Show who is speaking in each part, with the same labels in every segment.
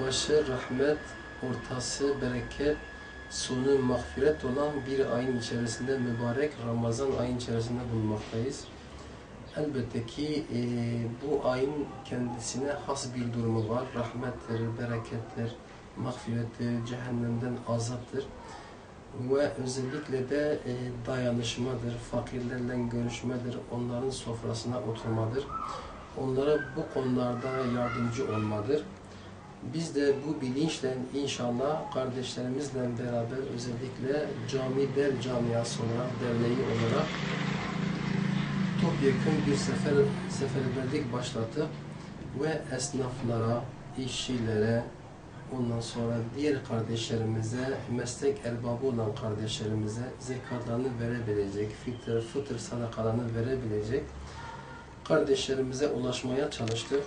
Speaker 1: Başı rahmet, ortası bereket, sonu mağfiret olan bir ayın içerisinde, mübarek Ramazan ayın içerisinde bulunmaktayız. Elbette ki bu ayın kendisine has bir durumu var. Rahmettir, berekettir, mağfirettir, cehennemden azattır. Ve özellikle de dayanışmadır, fakirlerle görüşmedir, onların sofrasına oturmadır. Onlara bu konularda yardımcı olmadır. Biz de bu bilinçle inşallah kardeşlerimizle beraber özellikle Cami Der Camiası olarak, derneği olarak topyekun bir seferberlik başlattık ve esnaflara, işçilere, ondan sonra diğer kardeşlerimize, meslek erbabı olan kardeşlerimize zekatlarını verebilecek, fıtır sadakalarını verebilecek kardeşlerimize ulaşmaya çalıştık.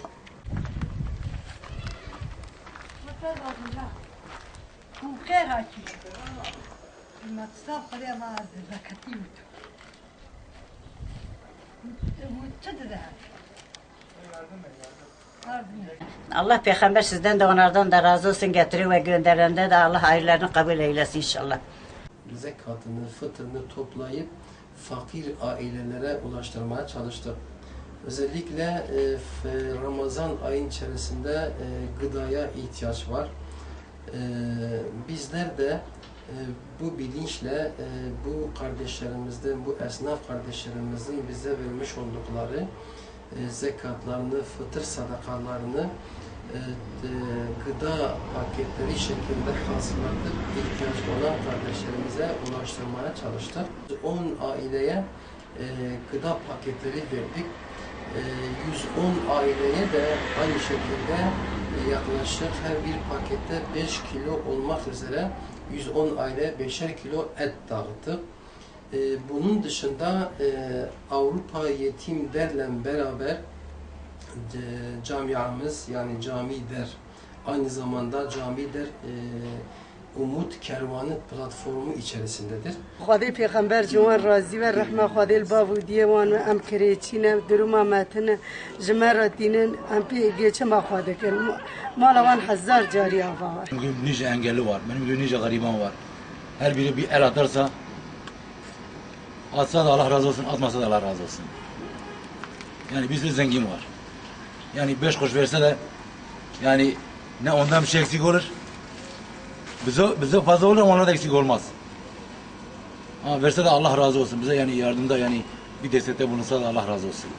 Speaker 2: Allah Peygamber sizden de onlardan da razı olsun, getiriyor ve gönderende de Allah hayırlarını kabul eylesin inşallah.
Speaker 1: Zekatını, fıtrını toplayıp fakir ailelere ulaştırmaya çalıştık. Özellikle Ramazan ayın içerisinde gıdaya ihtiyaç var. Bizler de bu bilinçle bu kardeşlerimizden, bu esnaf kardeşlerimizin bize vermiş oldukları zekatlarını, fıtır sadakalarını gıda paketleri şeklinde hazırladık. İhtiyaç olan kardeşlerimize ulaştırmaya çalıştık. 10 aileye gıda paketleri verdik. 110 aileye de aynı şekilde yaklaşık her bir pakette 5 kilo olmak üzere 110 aile 5'er kilo et dağıttık. Bunun dışında Avrupa Yetim Der'le beraber camiamız, yani Cami Der, aynı zamanda Cami Der Umut Kervanı platformu içerisindedir.
Speaker 3: Xwedê Pêxember ji wan razî ve rehma Xwedê bavû diyê wan em kirêçîne duruma me tune ji me re dînin em pê geçima xwe dikin. Mala wan hezar carî ava var.
Speaker 4: Benim gibi nice engelli var, benim gibi nice gariban var. Her biri bir el atarsa, atsa da Allah razı olsun, atmasa da Allah razı olsun. Yani bizde zengin var. Yani 5 kuruş verse de, yani ne ondan bir şey eksik olur, bize fazla olur ama ona da eksik olmaz. Ama verse de Allah razı olsun. Bize yani yardımda, yani bir destekte bulunsa da Allah razı olsun.